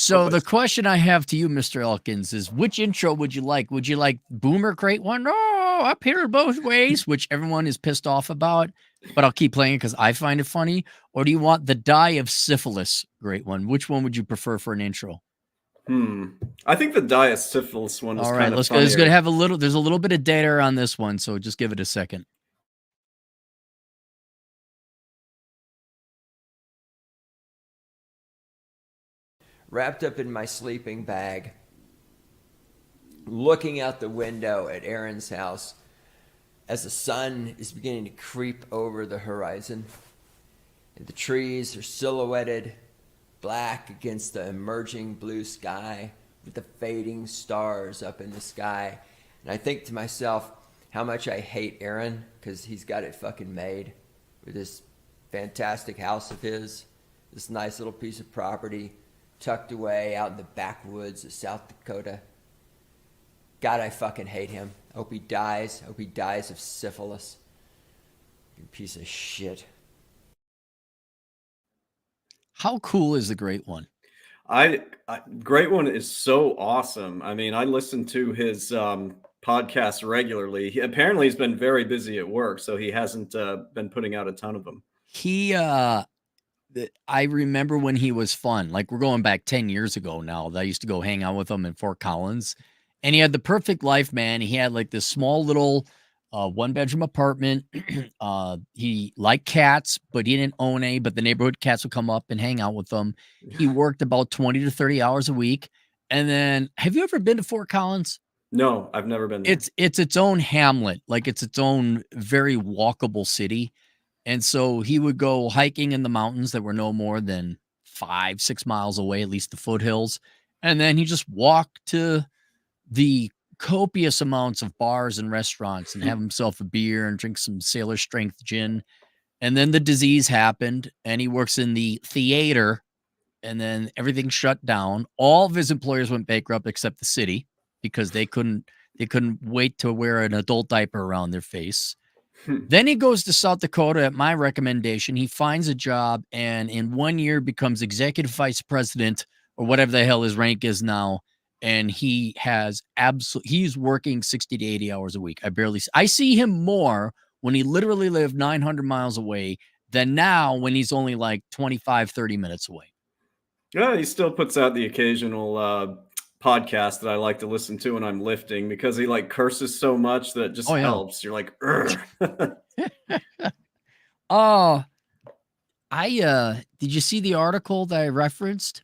So the question I have to you, Mr. Elkins, is which intro would you like? Would you like Boomer Great One? Oh, up here both ways, which everyone is pissed off about, but I'll keep playing it because I find it funny. Or do you want the Die of Syphilis Great One? Which one would you prefer for an intro? I think the Die of Syphilis one is All right, kind of let's go. funnier. It's going to have there's a little bit of data on this one, so just give it a second. Wrapped up in my sleeping bag, looking out the window at Aaron's house as the sun is beginning to creep over the horizon. And the trees are silhouetted black against the emerging blue sky with the fading stars up in the sky. And I think to myself how much I hate Aaron because he's got it fucking made with this fantastic house of his, this nice little piece of property tucked away out in the backwoods of South Dakota. God, I fucking hate him. I hope he dies. I hope he dies of syphilis. You piece of shit. How cool is the Great One? Great One is so awesome. I mean, I listen to his podcast regularly. Apparently he's been very busy at work, so he hasn't been putting out a ton of them. I remember when he was fun. Like, we're going back 10 years ago now. I used to go hang out with him in Fort Collins. And he had the perfect life, man. He had like this small little one-bedroom apartment. He liked cats, but he didn't own any. But the neighborhood cats would come up and hang out with them. He worked about 20 to 30 hours a week. And then, have you ever been to Fort Collins? No, I've never been there. It's its own hamlet. Like, it's its own very walkable city. And so he would go hiking in the mountains that were no more than 5-6 miles away, at least the foothills. And then he just walked to the copious amounts of bars and restaurants and have himself a beer and drink some sailor strength gin. And then the disease happened and he works in the theater and then everything shut down. All of his employers went bankrupt except the city because they couldn't wait to wear an adult diaper around their face. Then he goes to South Dakota at my recommendation. He finds a job and in 1 year becomes executive vice president or whatever the hell his rank is now. And he has he's working 60 to 80 hours a week. I see him more when he literally lived 900 miles away than now when he's only like 25, 30 minutes away. Yeah, he still puts out the occasional podcast that I like to listen to when I'm lifting because he like curses so much that it just helps. You're like, did you see the article that I referenced?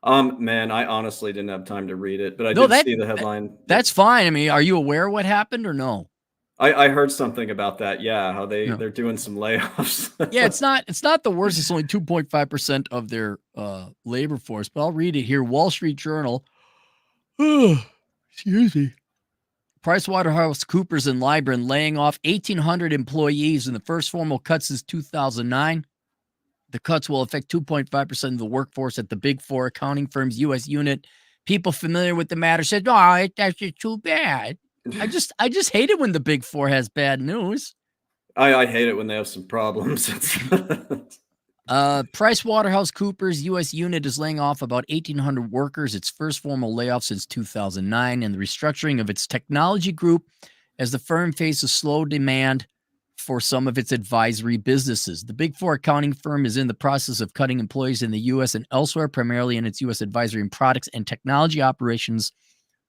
Man, I honestly didn't have time to read it, but I did see the headline. That's fine. I mean, are you aware of what happened or no? I heard something about that. Yeah, how they're doing some layoffs. Yeah, it's not the worst. It's only 2.5% of their labor force, but I'll read it here. Wall Street Journal. Excuse me. PricewaterhouseCoopers and Libran laying off 1,800 employees in the first formal cuts since 2009. The cuts will affect 2.5% of the workforce at the Big Four accounting firm's U.S. unit. People familiar with the matter said, "Oh, that's just too bad." I just hate it when the Big Four has bad news. I hate it when they have some problems. PricewaterhouseCoopers U.S. unit is laying off about 1,800 workers, its first formal layoff since 2009, and the restructuring of its technology group as the firm faces slow demand for some of its advisory businesses. The Big Four accounting firm is in the process of cutting employees in the U.S. and elsewhere, primarily in its U.S. advisory and products and technology operations,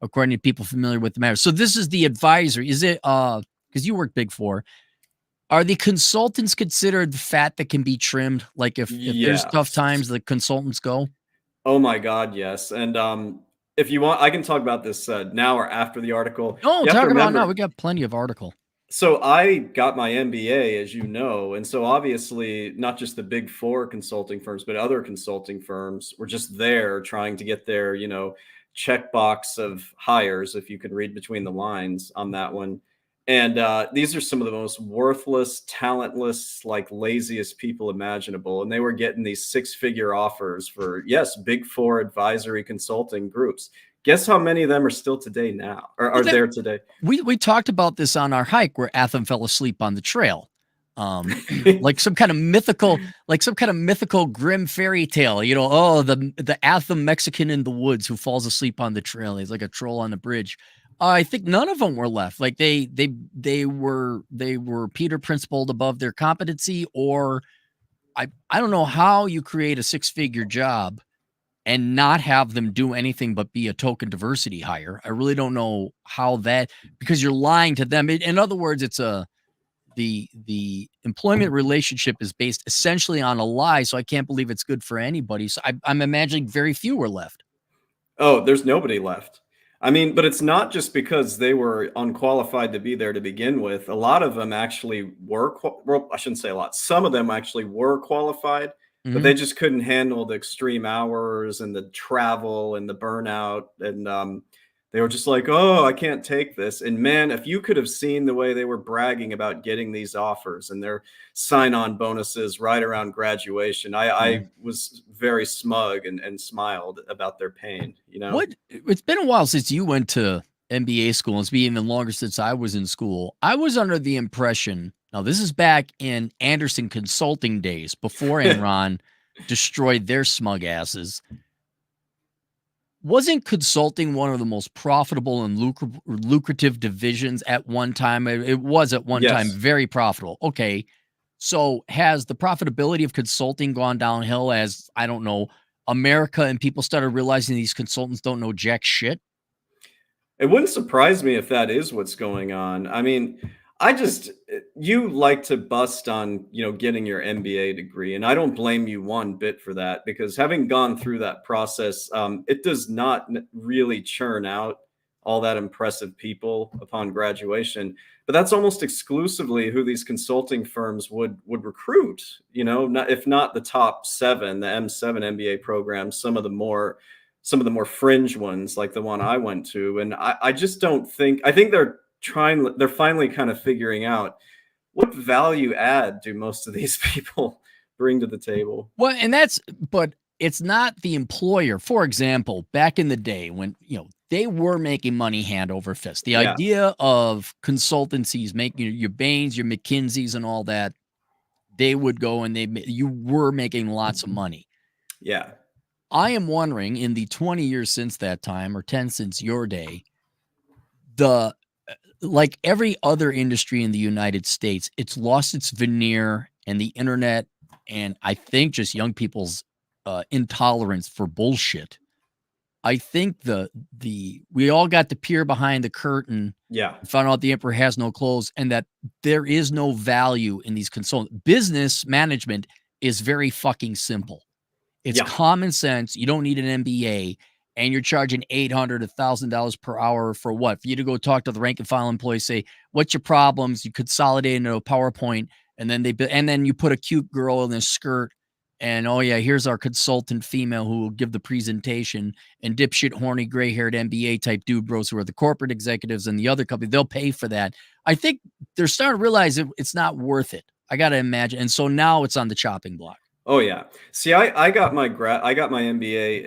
according to people familiar with the matter. So this is the advisory. Is it, because you work Big Four, are the consultants considered fat that can be trimmed? Like if there's tough times, the consultants go? Oh my God, yes. And if you want, I can talk about this now or after the article. No, talk about now. We got plenty of article. So I got my MBA, as you know, and so obviously not just the Big Four consulting firms, but other consulting firms were just there trying to get their, checkbox of hires, if you could read between the lines on that one. And these are some of the most worthless, talentless, like laziest people imaginable. And they were getting these 6-figure offers for, yes, Big Four advisory consulting groups. Guess how many of them are still today now, or are there today? We talked about this on our hike where Atham fell asleep on the trail. Like some kind of mythical grim fairy tale, oh, the Atham Mexican in the woods who falls asleep on the trail. He's like a troll on the bridge. I think none of them were left. Like they were Peter principled above their competency, or I don't know how you create a 6-figure job and not have them do anything but be a token diversity hire. I really don't know how that, because you're lying to them. In other words, it's the employment relationship is based essentially on a lie. So I can't believe it's good for anybody. So I'm imagining very few were left. Oh, there's nobody left. I mean, but it's not just because they were unqualified to be there to begin with. A lot of them actually were, well, I shouldn't say a lot. Some of them actually were qualified, but Mhm. they just couldn't handle the extreme hours and the travel and the burnout. And they were just like, oh, I can't take this. And man, if you could have seen the way they were bragging about getting these offers and their sign-on bonuses right around graduation, I was very smug and smiled about their pain, you know? It's been a while since you went to MBA school. It's been even longer since I was in school. I was under the impression, now this is back in Anderson Consulting days, before Enron destroyed their smug asses. Wasn't consulting one of the most profitable and lucrative divisions at one time? It was at one time Yes. very profitable. Okay. So has the profitability of consulting gone downhill as, I don't know, America and people started realizing these consultants don't know jack shit? It wouldn't surprise me if that is what's going on. I mean, you like to bust on, getting your MBA degree, and I don't blame you one bit for that because having gone through that process, it does not really churn out all that impressive people upon graduation. But that's almost exclusively who these consulting firms would recruit. If not the top seven, the M7 MBA programs, some of the more fringe ones like the one I went to. And I just don't think, I think they're finally kind of figuring out what value add do most of these people bring to the table. Well, but it's not the employer. For example, back in the day when, they were making money hand over fist. The Yeah. idea of consultancies making your Bains, your McKinseys and all that, they would go and you were making lots of money. Yeah. I am wondering, in the 20 years since that time, or 10 since your day, the like every other industry in the United States, it's lost its veneer, and the internet, and I think just young people's intolerance for bullshit. I think we all got to peer behind the curtain Yeah. and find out the emperor has no clothes, and that there is no value in these consultants. Business management is very fucking simple. It's Yeah. common sense. You don't need an MBA, and you're charging $800, $1,000 per hour for what? For you to go talk to the rank and file employee, say, "What's your problems?" You consolidate into a PowerPoint, and then you put a cute girl in a skirt, and oh yeah, here's our consultant female who will give the presentation, and dipshit, horny, gray-haired MBA type dude bros who are the corporate executives and the other company, they'll pay for that. I think they're starting to realize it's not worth it. I got to imagine, and so now it's on the chopping block. Oh yeah. See, I got my MBA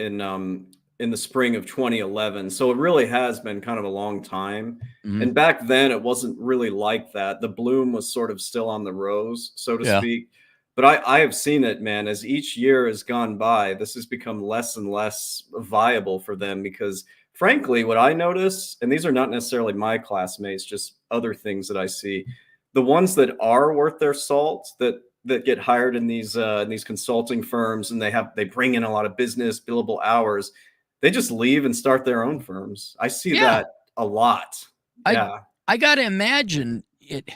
in the spring of 2011. So it really has been kind of a long time. Mhm. And back then it wasn't really like that. The bloom was sort of still on the rose, so to Yeah. speak. But I have seen it, man, as each year has gone by, this has become less and less viable for them because frankly, what I notice, and these are not necessarily my classmates, just other things that I see, the ones that are worth their salt, that get hired in these consulting firms, and they bring in a lot of business billable hours, they just leave and start their own firms. I see Yeah. that a lot. I Yeah. I gotta imagine it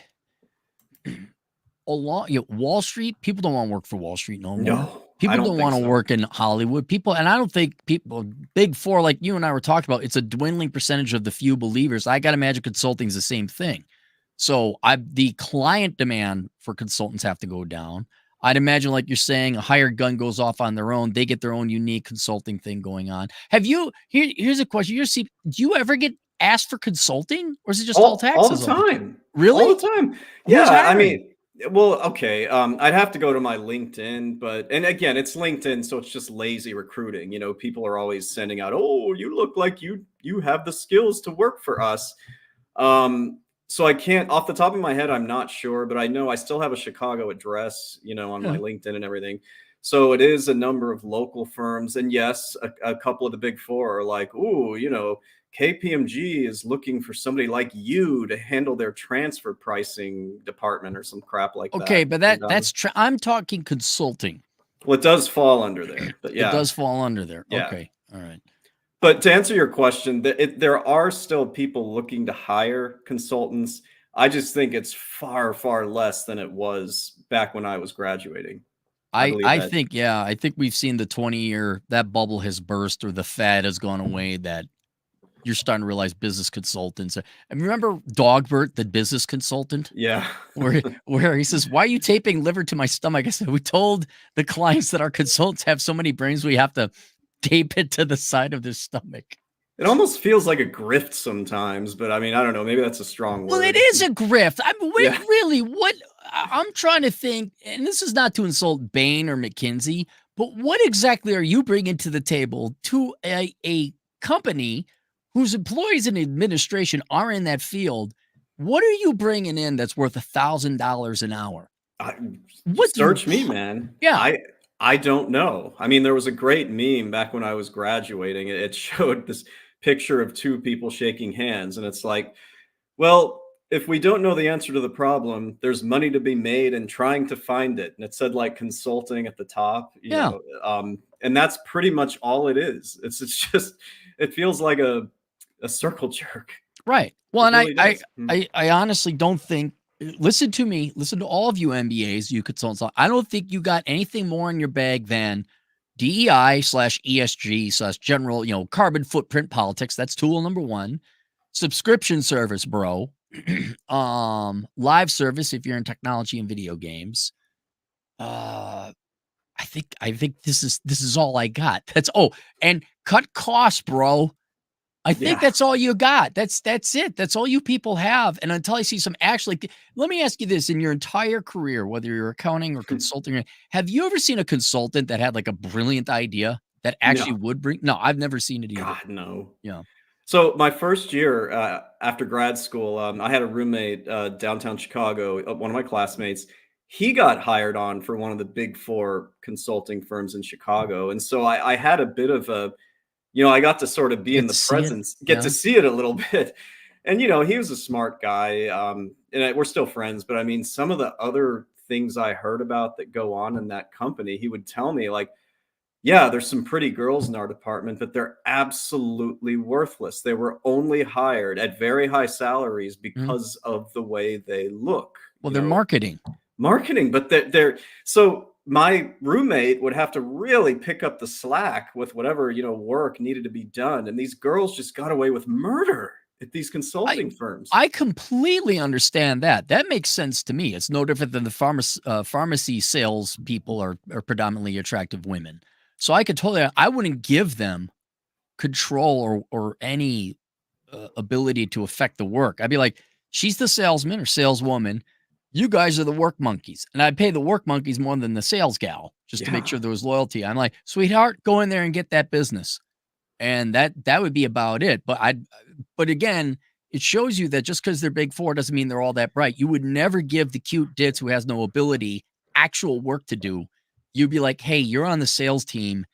along Wall Street, people don't wanna work for Wall Street no more. No, I People don't don't think wanna so. work in Hollywood. And I don't think people Big 4, like you and I were talking about, it's a dwindling percentage of the few believers. I gotta imagine consulting is the same thing. So, the client demand for consultants have to go down. I'd imagine, like you're saying, a hired gun goes off on their own. They get their own unique consulting thing going on. Here's a question. Do you ever get asked for consulting, or is it just all All the taxes all the time? time. All Really? the time. Who's Yeah, I hiring? mean, well, okay, I'd have to go to my LinkedIn, and again, it's LinkedIn, so it's just lazy recruiting. People are always sending out, "Oh, you look like you have the skills to work for us." Um, So I can't, off the top of my head, I'm not sure, but I know I still have a Chicago address, on my Yeah. LinkedIn and everything. So it is a number of local firms. And yes, a couple of the big four are like, ooh, KPMG is looking for somebody like you to handle their transfer pricing department or some crap like Okay, that. but And I'm talking consulting. well, it does fall under there, but It yeah, does fall under there. yeah. Okay. All right. But to answer your question, there are still people looking to hire consultants. I just think it's far, far less than it was back when I was graduating. I believe I that. think, yeah, I think we've seen the 20-year, that bubble has burst or the fad has gone away, that you're starting to realize business consultants. And remember Dogbert, the business consultant, Yeah. where he says, "Why are you taping liver to my stomach?" I said, "We told the clients that our consultants have so many brains, we have to tape it to the side of their stomach." It almost feels like a grift sometimes, but I mean, I don't know. Maybe that's a strong Well, it word. is a grift. I mean, Yeah. really, what I'm trying to think, and this is not to insult Bain or McKinsey, but what exactly are you bringing to the table to a company whose employees and administration are in that field? What are you bringing in that's worth $1,000 an hour? I, What do you? search me, man. Yeah, I don't know. I mean, there was a great meme back when I was graduating. It showed this picture of two people shaking hands, and it's like, well, if we don't know the answer to the problem, there's money to be made in trying to find it. And it said like consulting at the top, yeah, and that's pretty much all it is. It's just it feels like a circle jerk. right. Well, It and really does. I honestly don't think. Listen to me. Listen to all of you MBAs, you consultants. I don't think you got anything more in your bag than DEI/ESG/general, carbon footprint politics. That's tool number one. Subscription service, bro. Live service if you're in technology and video games. I think this is all I got. And cut costs, bro. I think Yeah. that's all you got. That's it. That's all you people have. And until I see some actually, let me ask you this: in your entire career, whether you're accounting or consulting, have you ever seen a consultant that had like a brilliant idea that actually No. would bring? No, I've never seen it either. God, no. Yeah. So my first year after grad school, I had a roommate downtown Chicago, one of my classmates. He got hired on for one of the big four consulting firms in Chicago, and so I had a bit of a, I got to sort of be in Get the to see it. presence, get to Yeah. see it a little bit, and he was a smart guy, we're still friends. But I mean, some of the other things I heard about that go on in that company, he would tell me like, yeah, there's some pretty girls in our department, but they're absolutely worthless. They were only hired at very high salaries Mhm. because of the way they look, Well, they're marketing. marketing. But they're so my roommate would have to really pick up the slack with whatever, work needed to be done. And these girls just got away with murder at these I consulting firms. I completely understand that. That makes sense to me. It's no different than the pharmacy sales people are predominantly attractive women. So I could totally, I wouldn't give them control or any ability to affect the work. I'd be like, she's the salesman or saleswoman. You guys are the work monkeys. And I'd pay the work monkeys more than the sales gal just to make Yeah. sure there was loyalty. I'm like, sweetheart, go in there and get that business. And that would be about it. But again, it shows you that just because they're big four doesn't mean they're all that bright. You would never give the cute ditz who has no ability actual work to do. You'd be like, hey, you're on the sales team.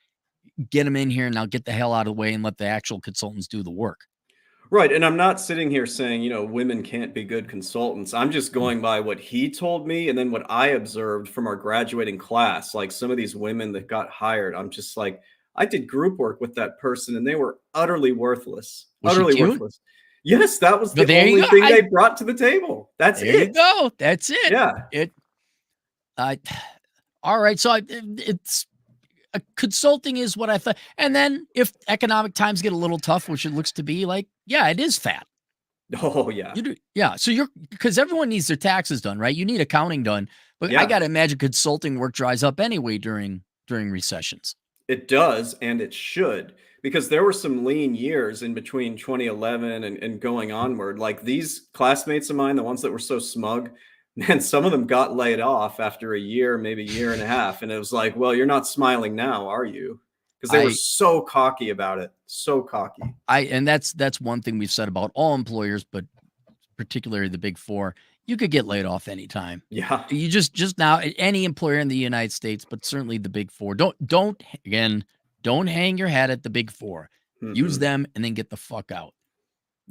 Get them in here and now get the hell out of the way and let the actual consultants do the work. Right, and I'm not sitting here saying, women can't be good consultants. I'm just going by what he told me and then what I observed from our graduating class. Like some of these women that got hired, I'm just like, I did group work with that person and they were utterly worthless. Was she Utterly cute? worthless. Yes, that was But the there you only go. thing they brought to the table. That's There you it. go. That's it. Yeah. It. I. All right. So it's consulting is what I thought. And then if economic times get a little tough, which it looks to be, like, yeah, it is fat. Oh, yeah. You do, yeah. So because everyone needs their taxes done, right? You need accounting done, but I Yeah. got to imagine consulting work dries up anyway during recessions. It does, and it should, because there were some lean years in between 2011 and going onward. Like these classmates of mine, the ones that were so smug, man, some of them got laid off after a year, maybe a year and a half. And it was like, well, you're not smiling now, are you? Because they were I so cocky about it. So cocky. and that's one thing we've said about all employers, but particularly the big four, you could get laid off anytime. Yeah. You just now, any employer in the United States, but certainly the big four. Don't hang your hat at the big four. Use Mm-mm. them and then get the fuck out.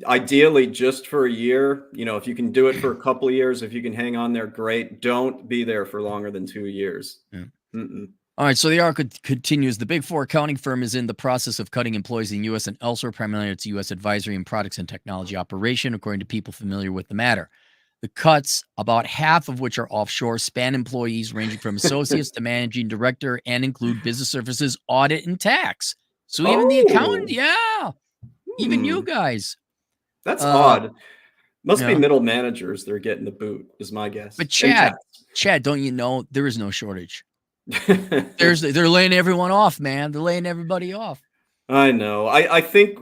Ideally, just for a year. If you can do it for a couple of years, if you can hang on there, great. Don't be there for longer than 2 years. Yeah. Mm-mm. All right, so the article continues. The Big Four accounting firm is in the process of cutting employees in the U.S. and elsewhere, primarily its U.S. advisory and products and technology operation, according to people familiar with the matter. The cuts, about half of which are offshore, span employees ranging from associates to managing director and include business services, audit, and tax. So even the accountant, Oh, yeah, even you hmm. guys. That's odd. Must be Yeah. middle managers they're getting the boot, is my guess. But And tax. Chad, don't you know there is no shortage? They're laying everyone off, man. They're laying everybody off. I know. I think,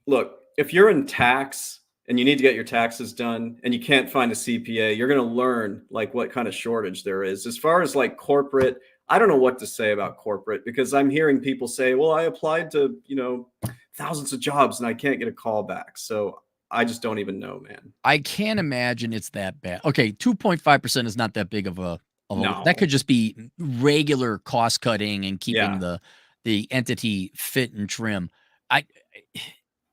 look, if you're in tax and you need to get your taxes done and you can't find a CPA, you're going to learn like what kind of shortage there is. As far as like corporate, I don't know what to say about corporate because I'm hearing people say, well, I applied to, thousands of jobs and I can't get a call back. So I just don't even know, man. I can't imagine it's that bad. Okay, 2.5% is not that big of a that No. could just be regular cost cutting and keeping Yeah. the entity fit and trim. I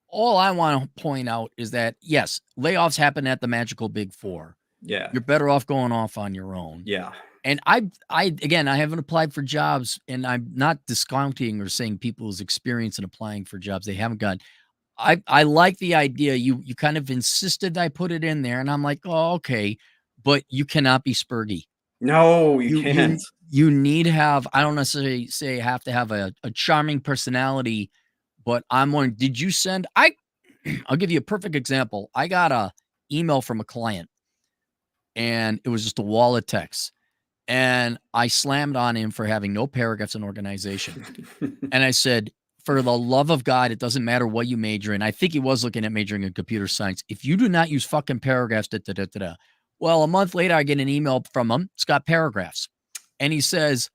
all I want to point out is that yes, layoffs happen at the magical big four. Yeah. You're better off going off on your own. Yeah. And I haven't applied for jobs, and I'm not discounting or saying people's experience in applying for jobs they haven't got. I like the idea. You kind of insisted I put it in there, and I'm like, oh, okay, but you cannot be spurgy. No, you You can't. you you need to have. I don't necessarily say have to have a charming personality, but I'm wondering, did you send? I'll give you a perfect example. I got a email from a client, and it was just a wall of text. And I slammed on him for having no paragraphs in organization. And I said, for the love of God, it doesn't matter what you major in. I think he was looking at majoring in computer science. If you do not use fucking paragraphs, da, da, da, da, da. Well, a month later, I get an email from him. It's got paragraphs. And he says,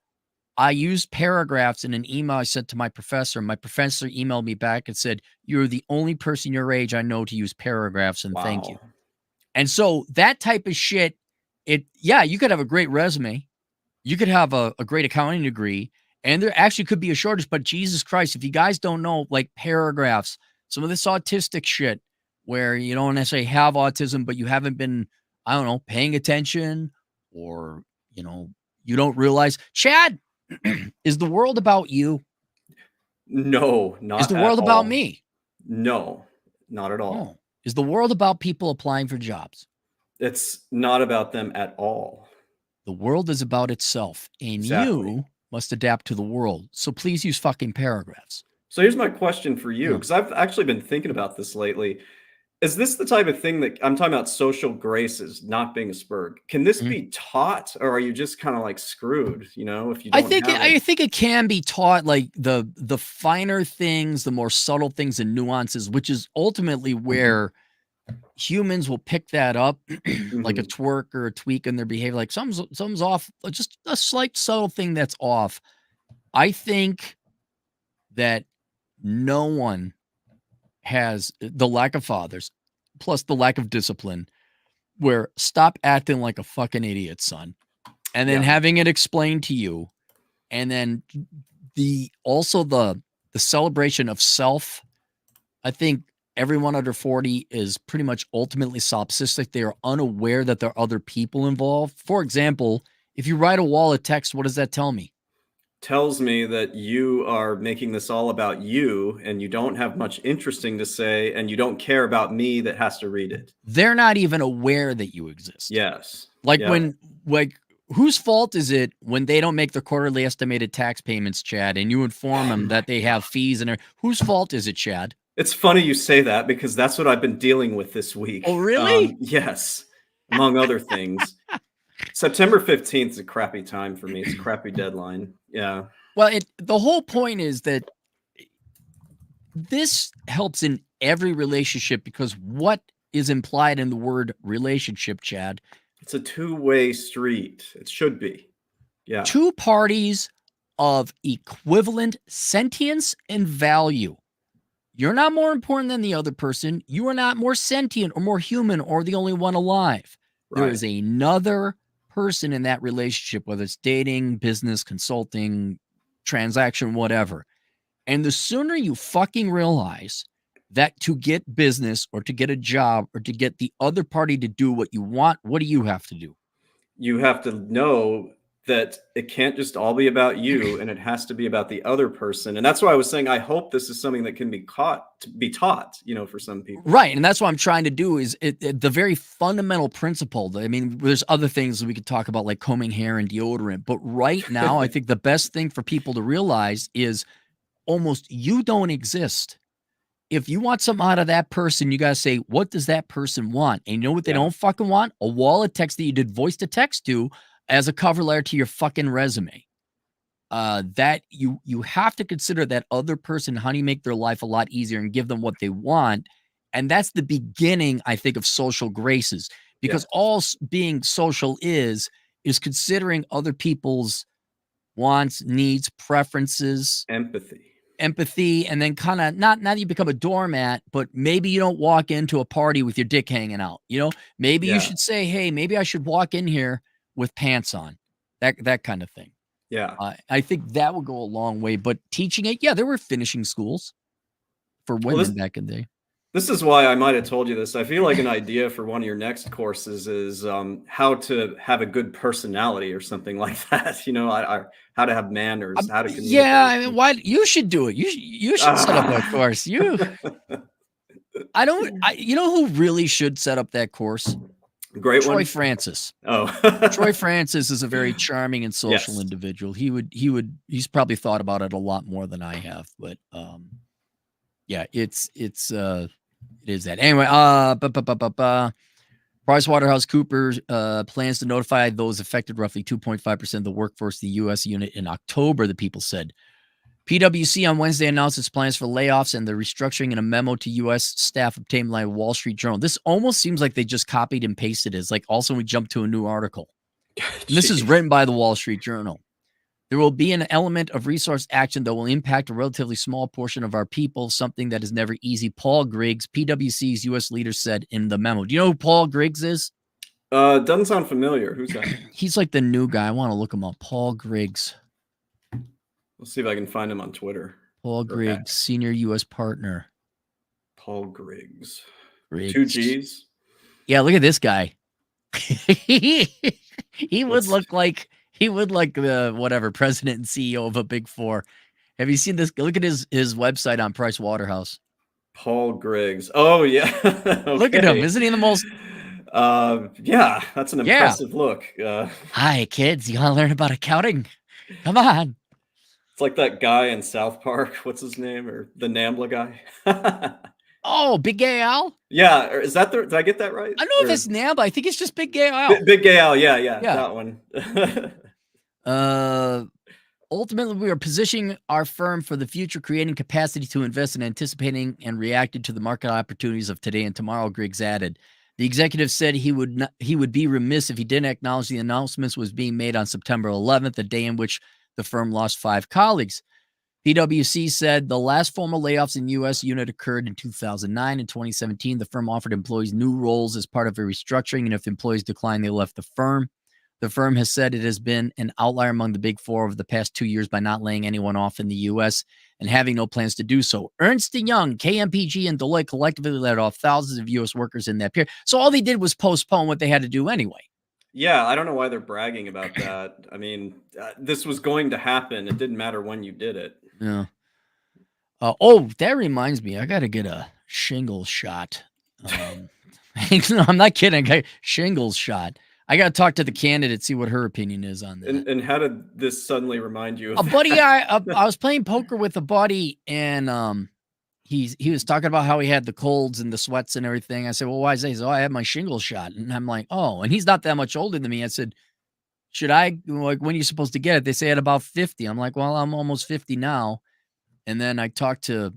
I used paragraphs in an email I sent to my professor. My professor emailed me back and said, you're the only person your age I know to use paragraphs, and thank you. Wow. And so that type of shit, you could have a great resume. You could have a great accounting degree, and there actually could be a shortage. But Jesus Christ, if you guys don't know, like paragraphs, some of this autistic shit where you don't necessarily have autism, but you haven't been, I don't know, paying attention, or, you don't realize. Chad, is the world about you? No, Is not the at world about all. me? No, not at all. No. Is the world about people applying for jobs? It's not about them at all. The world is about itself, and Exactly. you must adapt to the world. So please use fucking paragraphs. So here's my question for you, Yeah. because I've actually been thinking about this lately. Is this the type of thing that I'm talking about social graces, not being a spurg? Can this Mhm. be taught, or are you just kind of like screwed, if you don't have I it? think it can be taught, like the finer things, the more subtle things and nuances, which is ultimately where humans will pick that up, like a Mhm. twerk or a tweak in their behavior. Like something's off, just a slight subtle thing that's off. I think that no one has the lack of fathers, plus the lack of discipline, where stop acting like a fucking idiot, son, and then Yeah. having it explained to you, and then the celebration of self. I think everyone under 40 is pretty much ultimately solipsistic. They are unaware that there are other people involved. For example, if you write a wall of text, what does that tell me? Tells me that you are making this all about you and you don't have much interesting to say and you don't care about me that has to read it. They're not even aware that you exist. Yes. Like Yep. whose fault is it when they don't make the quarterly estimated tax payments, Chad, and you inform Oh them my that they have fees whose fault is it, Chad? It's funny you say that because that's what I've been dealing with this Oh, week. really? Yes, among other things. September 15th is a crappy time for me. It's a crappy deadline. Yeah. Well, the whole point is that this helps in every relationship, because what is implied in the word relationship, Chad? It's a two-way street. It should be. Yeah. Two parties of equivalent sentience and value. You're not more important than the other person. You are not more sentient or more human or the only one alive. There Right. is another person in that relationship, whether it's dating, business, consulting, transaction, whatever. And the sooner you fucking realize that to get business or to get a job or to get the other party to do what you want, what do you have to do? You have to know that it can't just all be about you, and it has to be about the other person. And that's why I was saying I hope this is something that can be taught, for some people. Right. And that's what I'm trying to do is the very fundamental principle. I mean, there's other things that we could talk about like combing hair and deodorant. But right now, I think the best thing for people to realize is almost you don't exist. If you want something out of that person, you got to say, what does that person want? And you know what they Yeah. don't fucking want? A wall of text that you did voice to text to as a cover letter to your fucking resume. That you have to consider that other person, how do you make their life a lot easier and give them what they want? And that's the beginning, I think, of social graces, because Yes. all being social is considering other people's wants, needs, preferences, empathy, and then kind of not that you become a doormat, but maybe you don't walk into a party with your dick hanging out. Maybe you Yeah. should say, hey, maybe I should walk in here with pants on, that kind of thing. Yeah. I think that would go a long way, but teaching it, yeah, there were finishing schools for Well, women back in the day. this is why I might have told you this. I feel like an idea for one of your next courses is how to have a good personality or something like that. How to have manners, how to communicate. Yeah, I mean, why you should do it. You should set up that course. You know who really should set up that course? Great Troy one. Francis. Oh, Troy Francis is a very charming and social Yes. individual. He's probably thought about it a lot more than I have, but yeah, it is that. Anyway, PricewaterhouseCoopers plans to notify those affected, roughly 2.5% of the workforce of the U.S. unit in October, the people said. PWC on Wednesday announced its plans for layoffs and the restructuring in a memo to U.S. staff obtained by Wall Street Journal. This almost seems like they just copied and pasted it. It's like also we jumped to a new article. And this is Jeez. written by the Wall Street Journal. There will be an element of resource action that will impact a relatively small portion of our people, something that is never easy. Paul Griggs, PWC's U.S. leader, said in the memo. Do you know who Paul Griggs is? Doesn't sound familiar. Who's that? He's like the new guy. I want to look him up. Paul Griggs. Let's see if I can find him on Twitter. Paul Griggs, senior U.S. partner. Paul Griggs. Griggs. 2 G's. Yeah, look at this guy. he would look like the whatever president and CEO of a big four. Have you seen this? Look at his website on Price Waterhouse. Paul Griggs. Oh yeah. Okay. Look at him. Isn't he the most? Yeah, that's an impressive look. Hi kids, you want to learn about accounting? Come on. It's like that guy in South Park. What's his name? Or the Nambla guy? Oh, Big Gay Al? Yeah, or is that did I get that right? I don't know if it's Nambla. I think it's just Big Gay Al. Big Gay Al. Yeah, that one. Ultimately, we are positioning our firm for the future, creating capacity to invest in anticipating and reacting to the market opportunities of today and tomorrow, Griggs added. The executive said he would be remiss if he didn't acknowledge the announcements was being made on September 11th, the day in which the firm lost 5 colleagues. PWC said the last formal layoffs in U.S. unit occurred in 2009. In 2017, the firm offered employees new roles as part of a restructuring, and if employees declined, they left the firm. The firm has said it has been an outlier among the big four over the past 2 years by not laying anyone off in the U.S. and having no plans to do so. Ernst & Young, KMPG, and Deloitte collectively let off thousands of U.S. workers in that period. So all they did was postpone what they had to do anyway. Yeah, I don't know why they're bragging about that. I mean, this was going to happen. It didn't matter when you did it. Yeah. Oh, that reminds me. I got to get a shingles shot. No, I'm not kidding. I got shingles shot. I got to talk to the candidate, see what her opinion is on that. And how did this suddenly remind you of a buddy? I was playing poker with a buddy, and he was talking about how he had the colds and the sweats and everything. I said, well, why is that? He said, oh, I had my shingles shot. And I'm like, oh, and he's not that much older than me. I said, should I, like, when are you supposed to get it? They say at about 50. I'm like, well, I'm almost 50 now. And then I talked to,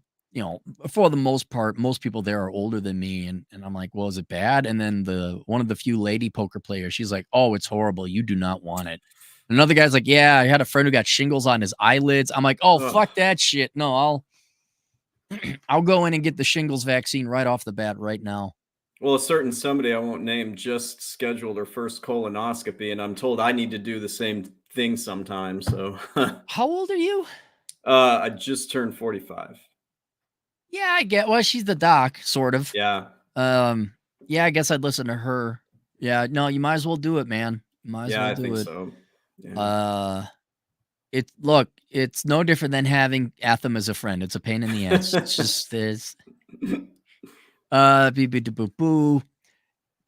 for the most part, most people there are older than me. And I'm like, well, is it bad? And then one of the few lady poker players, she's like, oh, it's horrible. You do not want it. Another guy's like, yeah, I had a friend who got shingles on his eyelids. I'm like, oh, fuck that shit. No, I'll go in and get the shingles vaccine right off the bat right now. Well, a certain somebody I won't name just scheduled her first colonoscopy, and I'm told I need to do the same thing sometime. So, How old are you? I just turned 45. Yeah, I get. Well, she's the doc, sort of. Yeah, Yeah, I guess I'd listen to her. Yeah, no, you might as well do it, man. Might as yeah, well I do think it. so. Yeah. It's no different than having Atham as a friend. It's a pain in the ass. It's just this. Boo.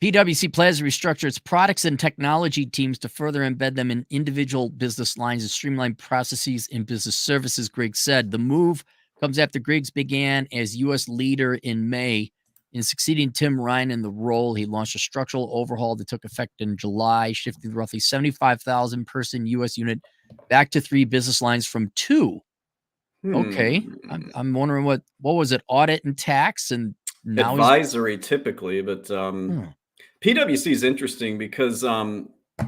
PWC plans to restructure its products and technology teams to further embed them in individual business lines and streamline processes in business services, Griggs said. The move comes after Griggs began as U.S. leader in May. In succeeding Tim Ryan in the role, he launched a structural overhaul that took effect in July, shifting the roughly 75,000 person U.S. unit back to 3 business lines from 2. Okay. Hmm. I'm wondering what was it? Audit and tax, and now he's Advisory typically, but hmm. PWC is interesting because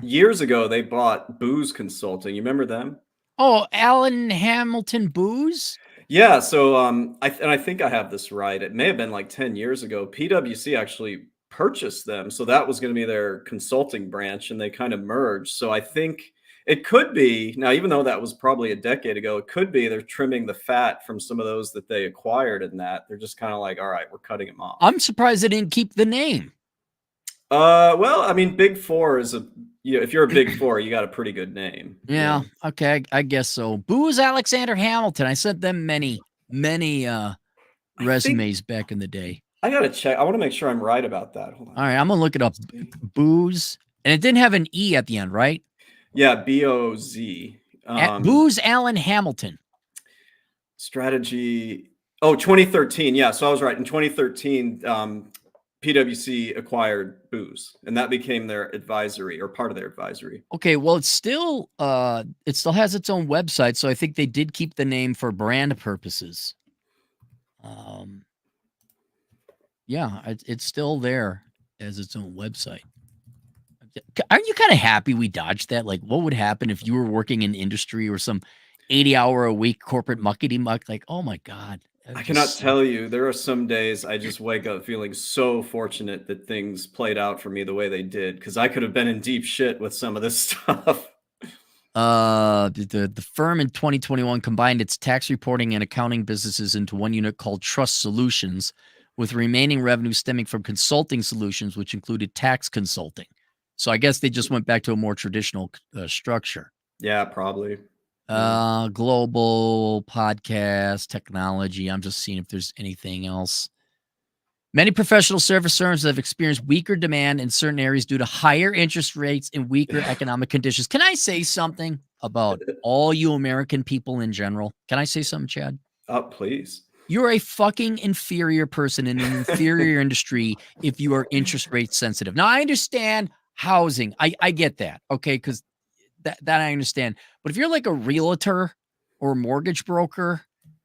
years ago they bought Booz Consulting. You remember them? Oh, Alan Hamilton Booze? Yeah, so I think I have this right. It may have been like 10 years ago. PwC actually purchased them. So that was going to be their consulting branch and they kind of merged. So I think it could be now, even though that was probably a decade ago, it could be they're trimming the fat from some of those that they acquired in that. They're just kind of like, all right, we're cutting them off. I'm surprised they didn't keep the name. Well, I mean, Big Four is if you're a Big Four, you got a pretty good name. Yeah, okay, I guess so. Booze Alexander Hamilton. I sent them many I think resumes back in the day. I gotta check. I want to make sure I'm right about that. Hold on. All right, I'm gonna look it up. Booze, and it didn't have an E at the end, right? Yeah, BOZ. Booze Allen Hamilton. Strategy. Oh, 2013. Yeah, so I was right. In 2013, PwC acquired Booz, and that became their advisory or part of their advisory. Okay, well, it still has its own website, so I think they did keep the name for brand purposes. Yeah, it's still there as its own website. Aren't you kind of happy we dodged that? Like, what would happen if you were working in industry or some 80-hour-a-week corporate muckety muck? Like, oh my God. I cannot tell you. There are some days I just wake up feeling so fortunate that things played out for me the way they did, because I could have been in deep shit with some of this stuff. The firm in 2021 combined its tax reporting and accounting businesses into one unit called Trust Solutions, with remaining revenue stemming from consulting solutions, which included tax consulting. So I guess they just went back to a more traditional structure. Yeah, probably. Global podcast technology. I'm just seeing if there's anything else. Many professional service firms have experienced weaker demand in certain areas due to higher interest rates and weaker economic conditions. Can I say something about all you American people in general? Can I say something, Chad? Please. You're a fucking inferior person in an inferior industry if you are interest rate sensitive. Now, I understand housing. I get that. Okay. Because that I understand. But if you're like a realtor or a mortgage broker,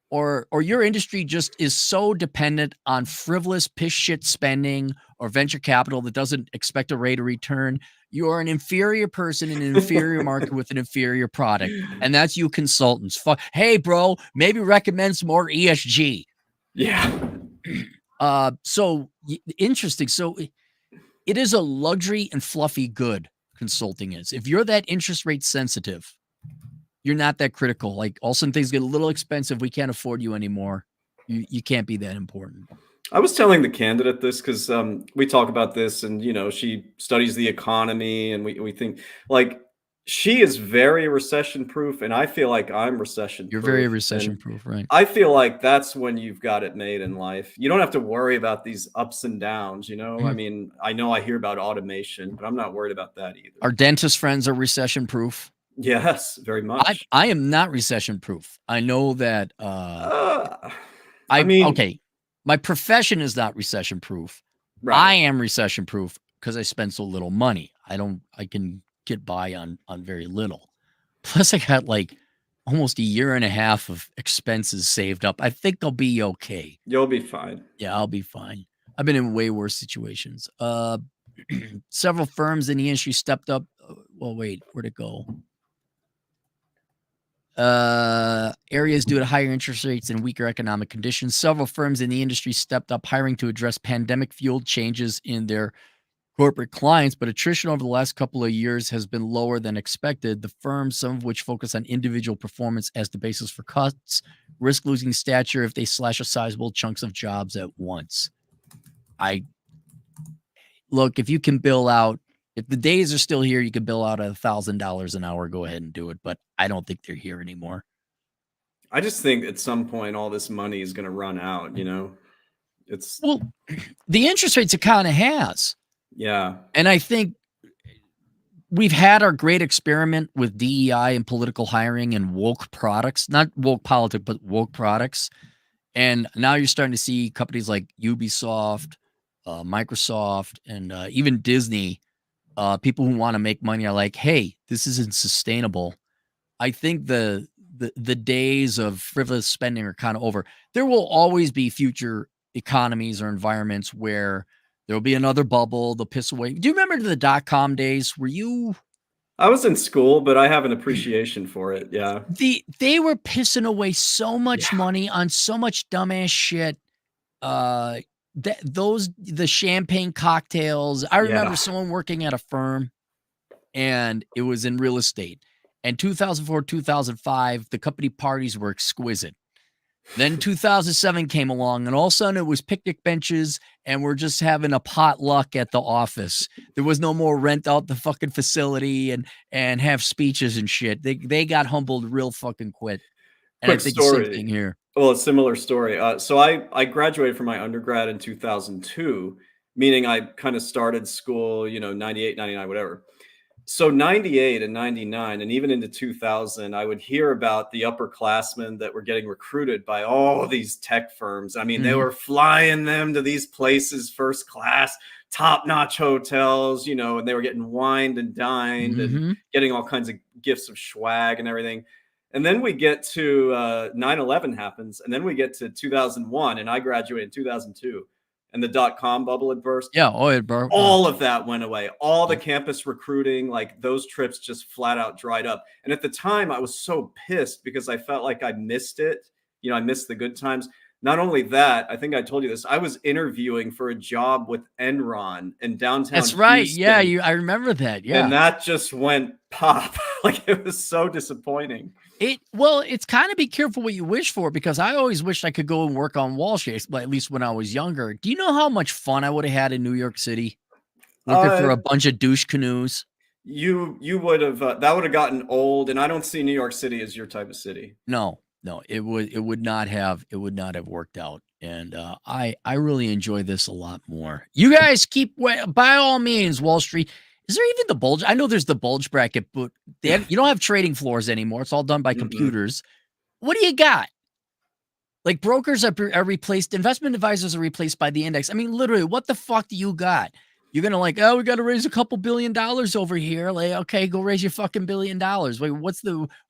or your industry just is so dependent on frivolous piss shit spending or venture capital that doesn't expect a rate of return, you're an inferior person in an inferior market with an inferior product. And that's you consultants. Hey, bro, maybe recommend some more ESG. Yeah. So interesting. So it is a luxury and fluffy good, consulting is. If you're that interest rate sensitive, you're not that critical. Like, all of a sudden things get a little expensive. We can't afford you anymore. You can't be that important. I was telling the candidate this because we talk about this, and she studies the economy, and we think like she is very recession proof, and I feel like I'm recession. You're very recession proof, right? I feel like that's when you've got it made in life. You don't have to worry about these ups and downs. I mean, I know I hear about automation, but I'm not worried about that either. Our dentist friends are recession proof. Yes, very much. I am not recession proof. I know that. I mean, okay, my profession is not recession proof. Right. I am recession proof because I spend so little money. I can get by on very little. Plus, I got like almost a year and a half of expenses saved up. I think I'll be okay. You'll be fine. Yeah, I'll be fine. I've been in way worse situations. Several firms in the industry stepped up. Well, wait, where'd it go? Areas due to higher interest rates and weaker economic conditions. Several firms in the industry stepped up hiring to address pandemic-fueled changes in their corporate clients, but attrition over the last couple of years has been lower than expected. The firms, some of which focus on individual performance as the basis for cuts, risk losing stature if they slash a sizable chunks of jobs at once. I look, if you can bill out, if the days are still here, you can bill out $1,000 an hour, go ahead and do it. But I don't think they're here anymore. I just think at some point all this money is going to run out, you know? It's Well, the interest rates it kind of has. yeah. And I think we've had our great experiment with DEI and political hiring and woke products, not woke politics, but woke products. And now you're starting to see companies like Ubisoft, Microsoft, and even Disney. People who want to make money are like, "Hey, this isn't sustainable." I think the days of frivolous spending are kind of over. There will always be future economies or environments where there will be another bubble. They'll piss away. Do you remember the .com days? Were you I was in school, but I have an appreciation for it. Yeah. they were pissing away so much Yeah. money on so much dumbass shit. Uh, the champagne cocktails. I remember Yeah. someone working at a firm, and it was in real estate. And 2004, 2005, the company parties were exquisite. Then 2007 came along, and all of a sudden it was picnic benches, and we're just having a potluck at the office. There was no more rent out the fucking facility and have speeches and shit. They got humbled real fucking quick. And I Quick think the same story. thing here. Well, a similar story. So I graduated from my undergrad in 2002, meaning I kind of started school, 98, 99, whatever. So 98 and 99 and even into 2000, I would hear about the upperclassmen that were getting recruited by all these tech firms. I mean, they Mhm. were flying them to these places, first class, top-notch hotels, and they were getting wined and dined and Mhm. getting all kinds of gifts of swag and everything. And then we get to 9/11 happens, and then we get to 2001, and I graduated in 2002, and the dot-com bubble had burst. Yeah. Oh, yeah, bro. Yeah. All of that went away. All the Yep. campus recruiting, like those trips just flat out dried up. And at the time, I was so pissed because I felt like I missed it. I missed the good times. Not only that, I think I told you this. I was interviewing for a job with Enron in downtown That's right. Yeah, Houston, I remember that. and Yeah. that just went pop. Like it was so disappointing. It's kind of be careful what you wish for, because I always wished I could go and work on Wall Street, at least when I was younger. Do you know how much fun I would have had in New York City working for Uh, a bunch of douche canoes? you would have that would have gotten old, and I don't see New York City as your type of city. No, it would not have worked out. And I really enjoy this a lot more. You guys by all means, Wall Street. Is there even the bulge? I know there's the bulge bracket, but you don't have trading floors anymore. It's all done by Mm-mm. computers. What do you got? Like brokers are replaced, investment advisors are replaced by the index. I mean, literally, what the fuck do you got? You're gonna like, oh, we got to raise a couple $1 billion over here. Like, okay, go raise your fucking $1 billion. Wait,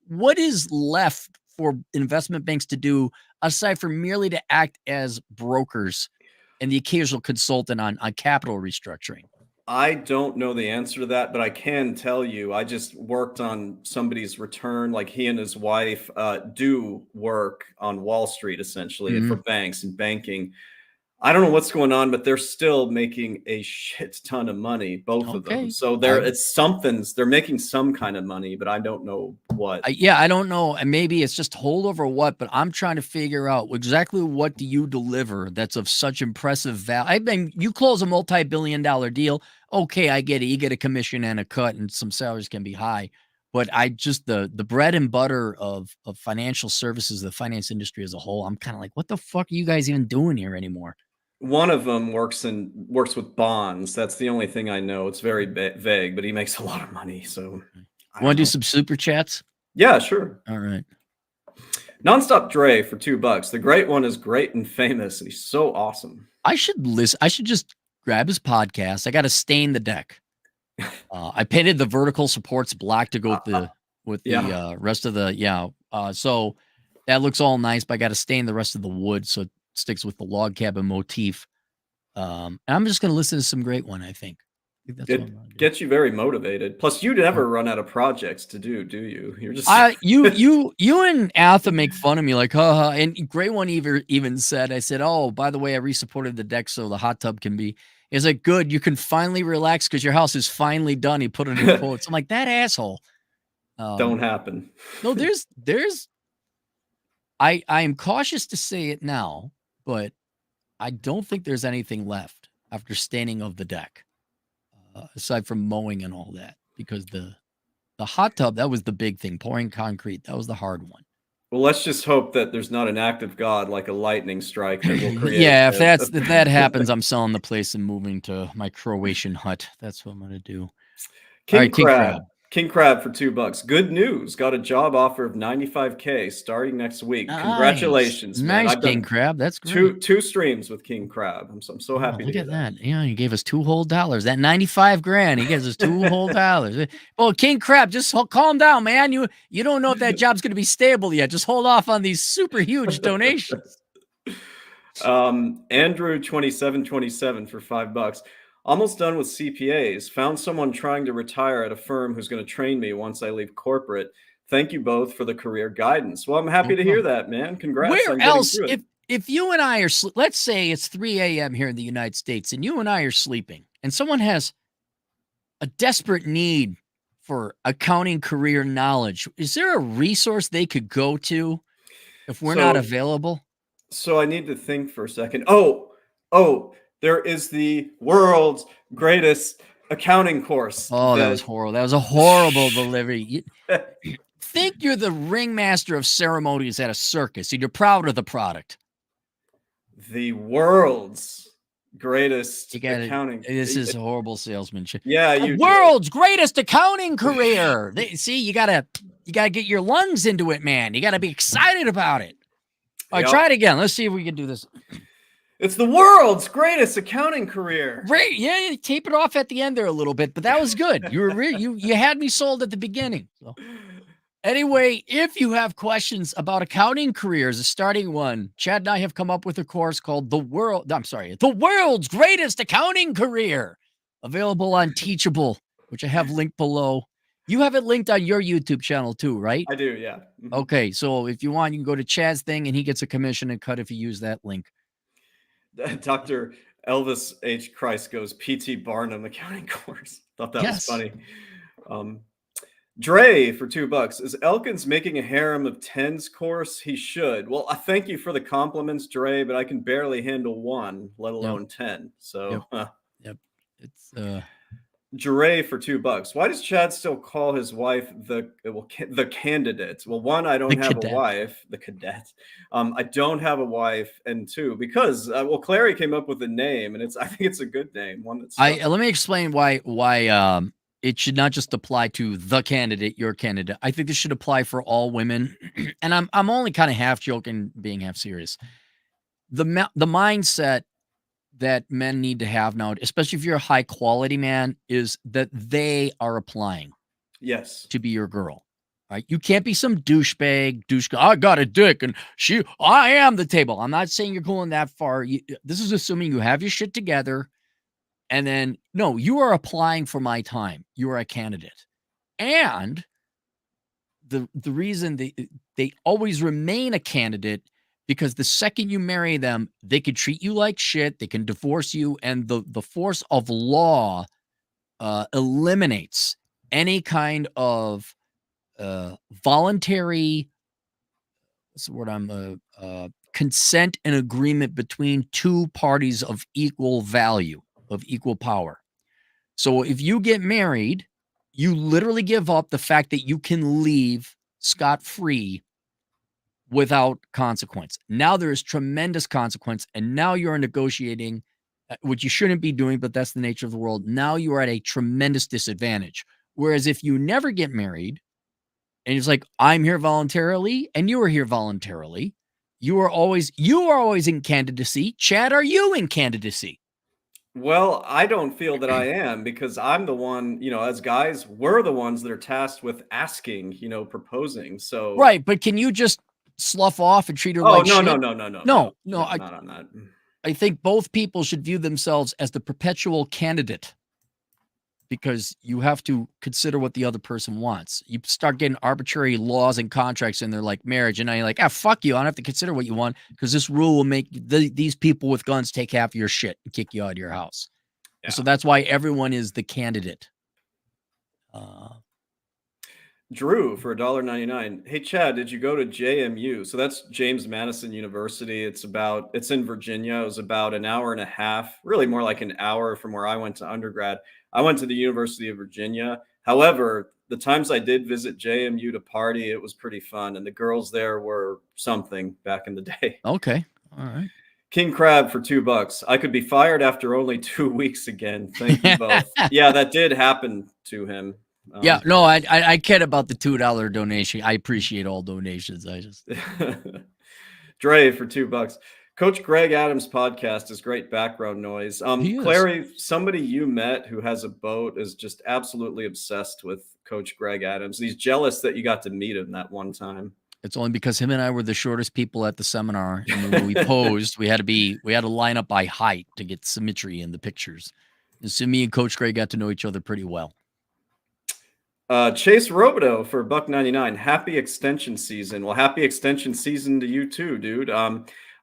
what is left for investment banks to do aside from merely to act as brokers and the occasional consultant on capital restructuring? I don't know the answer to that, but I can tell you, I just worked on somebody's return. Like he and his wife do work on Wall Street essentially for Mhm. banks and banking. I don't know what's going on, but they're still making a shit ton of money, both of them. Okay. So they're making some kind of money, but I don't know what. Yeah, I don't know, and maybe it's just holdover what, but I'm trying to figure out exactly what do you deliver that's of such impressive value. I mean, you close a multi-billion-dollar deal, okay, I get it. You get a commission and a cut, and some salaries can be high, but I just the bread and butter of financial services, the finance industry as a whole, I'm kind of like, what the fuck are you guys even doing here anymore? One of them works with bonds. That's the only thing I know. It's very vague, but he makes a lot of money. So I Want don't to do know. some super chats? Yeah, sure. All right. Nonstop Dre for $2. The great one is great and famous, and he's so awesome. I should listen. I should just grab his podcast. I got to stain the deck. I painted the vertical supports black to go with the Yeah. rest of the so that looks all nice, but I got to stain the rest of the wood so it sticks with the log cabin motif. And I'm just gonna listen to some great one, I think. think that's what I'm It gonna do. gets you very motivated. Plus, you never run out of projects to do you? You're just You and Atha make fun of me like, haha. And Gray One even said, I said, oh, by the way, I resupported the deck so the hot tub can be. Is it good? You can finally relax because your house is finally done. He put it in quotes. I'm like, that asshole. don't happen. No, there's I am cautious to say it now, but I don't think there's anything left after staining of the deck, aside from mowing and all that, because the hot tub, that was the big thing. Pouring concrete, that was the hard one. Well, let's just hope that there's not an active god like a lightning strike that will create. Yeah, if that happens, I'm selling the place and moving to my Croatian hut. That's what I'm gonna do. King All right, King Crab. Crab. King Crab for $2. Good news. Got a job offer of $95K starting next week. Nice. Congratulations, man. Nice, I've King done Crab. That's great. two streams with King Crab. I'm so Oh, happy to look hear at that. Yeah, he gave us $2 whole. That 95 grand. He gives us $2 whole. Oh, King Crab, just calm down, man. You don't know if that job's going to be stable yet. Just hold off on these super huge donations. Andrew 2727 for $5. Almost done with CPAs. Found someone trying to retire at a firm who's going to train me once I leave corporate. Thank you both for the career guidance. Well, I'm happy to hear that, man. Congrats. Where else? If you and I are, let's say it's 3 a.m. here in the United States, and you and I are sleeping, and someone has a desperate need for accounting career knowledge, is there a resource they could go to if we're not available? So I need to think for a second. Oh, there is the world's greatest accounting course. Oh, that was horrible. That was a horrible delivery. Think you're the ringmaster of ceremonies at a circus, and you're proud of the product. The world's greatest accounting. This is horrible salesmanship. Yeah, the world's greatest accounting career. See, you gotta get your lungs into it, man. You gotta be excited about it. All right, try it again. Let's see if we can do this. It's the world's greatest accounting career. Great. Yeah, you tape it off at the end there a little bit, but that was good. You were you had me sold at the beginning. So anyway, if you have questions about accounting careers, a starting one, Chad and I have come up with a course called The World's Greatest Accounting Career, available on Teachable, which I have linked below. You have it linked on your YouTube channel too, right? I do, yeah. Mm-hmm. Okay, so if you want, you can go to Chad's thing and he gets a commission and cut if you use that link. Dr. Elvis H. Christ goes P.T. Barnum accounting course. Thought that was funny. Dre for $2. Is Elkins making a harem of tens course? He should. Well, I thank you for the compliments, Dre, but I can barely handle one, let alone 10. So, yep. It's Dre for $2. Why does Chad still call his wife the candidate? Well, one, I don't have a wife, the cadet. I don't have a wife, and two, because Clary came up with a name, and I think it's a good name. One that's let me explain why it should not just apply to the candidate, your candidate. I think this should apply for all women, and I'm only kind of half joking, being half serious. The mindset that men need to have now, especially if you're a high quality man, is that they are applying to be your girl, right? You can't be some douchebag. I got a dick and I am the table. I'm not saying you're going that far. This is assuming you have your shit together. And then, no, you are applying for my time. You are a candidate. And the reason they always remain a candidate, because the second you marry them, they could treat you like shit. They can divorce you. And the force of law eliminates any kind of voluntary, what's the word? Consent and agreement between two parties of equal value, of equal power. So if you get married, you literally give up the fact that you can leave scot-free without consequence. Now there is tremendous consequence, and now you're negotiating, which you shouldn't be doing, but that's the nature of the world. Now you are at a tremendous disadvantage. Whereas if you never get married, and it's like, I'm here voluntarily, and you are here voluntarily, you are always in candidacy. Chad, are you in candidacy? Well, I don't feel that I am, because I'm the one, as guys, we're the ones that are tasked with asking, proposing. So right, but can you just slough off and treat her like shit? No. I think both people should view themselves as the perpetual candidate. because you have to consider what the other person wants. You start getting arbitrary laws and contracts in there like marriage, and now you're like, fuck you. I don't have to consider what you want because this rule will make these people with guns take half of your shit and kick you out of your house. Yeah. So that's why everyone is the candidate. Drew for $1.99. Hey Chad, did you go to JMU? So that's James Madison University. It's in Virginia. It was about an hour and a half, really more like an hour from where I went to undergrad. I went to the University of Virginia. However, the times I did visit JMU to party, it was pretty fun. And the girls there were something back in the day. Okay. All right. King Crab for $2. I could be fired after only 2 weeks again. Thank you both. Yeah, that did happen to him. Yeah, no, I kid about the $2 donation. I appreciate all donations. I just Dre for $2. Coach Greg Adams' podcast is great background noise. Clary, somebody you met who has a boat is just absolutely obsessed with Coach Greg Adams. He's jealous that you got to meet him that one time. It's only because him and I were the shortest people at the seminar, and when we posed, we had to line up by height to get symmetry in the pictures. And so me and Coach Greg got to know each other pretty well. Chase Robido for $1.99. Happy extension season. Well, happy extension season to you too, dude.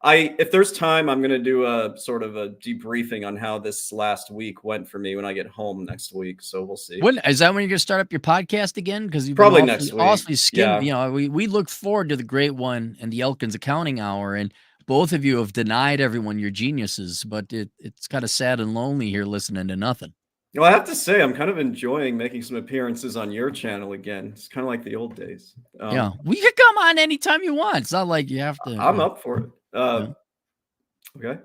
If there's time, I'm going to do a sort of a debriefing on how this last week went for me when I get home next week. So we'll see. When is that when you're going to start up your podcast again? Because you've probably been next week. Awfully skimmed. Yeah. We look forward to the great one and the Elkins Accounting Hour, and both of you have denied everyone your geniuses, but it's kind of sad and lonely here listening to nothing. Well, I have to say, I'm kind of enjoying making some appearances on your channel again. It's kind of like the old days. Yeah, we could come on anytime you want. It's not like you have to. I'm up for it. Okay.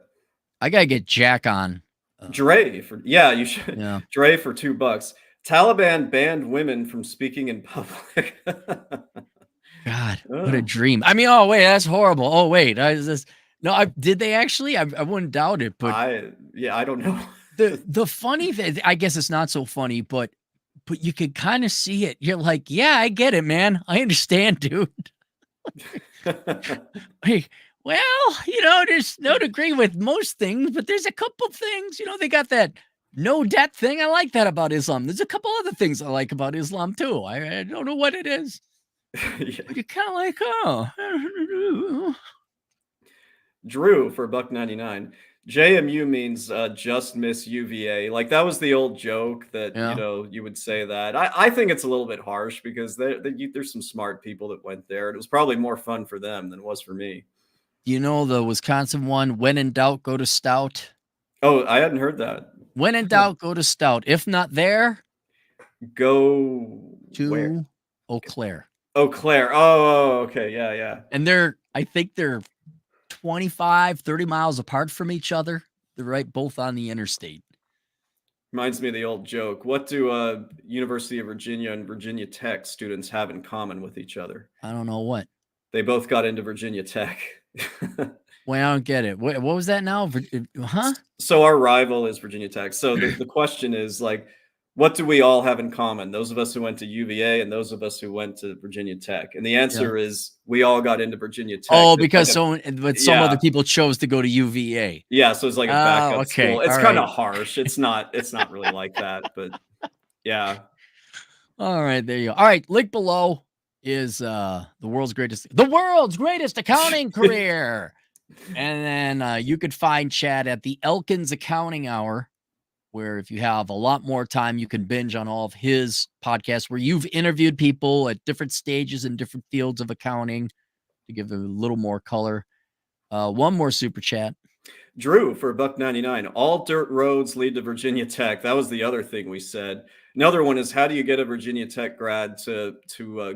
I gotta get Jack on. Dre for you should. Yeah. Dre for $2. Taliban banned women from speaking in public. God, what a dream! I mean, oh wait, that's horrible. Oh wait, did they actually? I wouldn't doubt it, but I don't know. The funny thing, I guess it's not so funny, but you could kind of see it. You're like, yeah, I get it, man. I understand, dude. Hey, well, there's no agree with most things, but there's a couple things. They got that no debt thing. I like that about Islam. There's a couple other things I like about Islam too. I don't know what it is. Yeah. But you're kind of like, oh. Drew for $1.99. JMU means just miss UVA. Like that was the old joke that you would say that. I think it's a little bit harsh because there's some smart people that went there. It was probably more fun for them than it was for me. The Wisconsin one, when in doubt, go to Stout. Oh, I hadn't heard that. When in doubt, go to Stout. If not there, go to where? Eau Claire. Eau Claire. Oh, okay. Yeah. And I think they're 25, 30 miles apart from each other. They're both on the interstate. Reminds me of the old joke. What do University of Virginia and Virginia Tech students have in common with each other? I don't know what. They both got into Virginia Tech. Well, I don't get it. What was that now? Huh? So our rival is Virginia Tech. So the question is what do we all have in common? Those of us who went to UVA and those of us who went to Virginia Tech. And the answer is we all got into Virginia Tech. Oh, because some other people chose to go to UVA. Yeah, so it's like a backup school. It's kind of harsh. It's not really like that, but yeah. All right, there you go. All right, link below is the world's greatest accounting career. And then you could find Chad at the Elkins Accounting Hour, where if you have a lot more time, you can binge on all of his podcasts where you've interviewed people at different stages in different fields of accounting to give it a little more color. One more super chat. Drew for $1.99. All dirt roads lead to Virginia Tech. That was the other thing we said. Another one is, how do you get a Virginia Tech grad to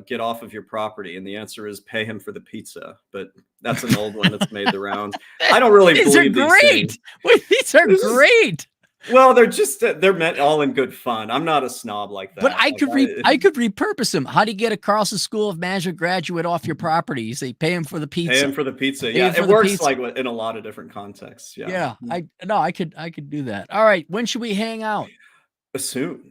get off of your property? And the answer is pay him for the pizza. But that's an old one that's made the rounds. I don't really believe these things. Wait, these are great. Well, they're meant all in good fun. I'm not a snob like that. But I could repurpose them. How do you get a Carlson School of Management graduate off your property? You say pay him for the pizza. Pay him for the pizza. Yeah, it works in a lot of different contexts. Yeah. Yeah. I could do that. All right. When should we hang out? Soon.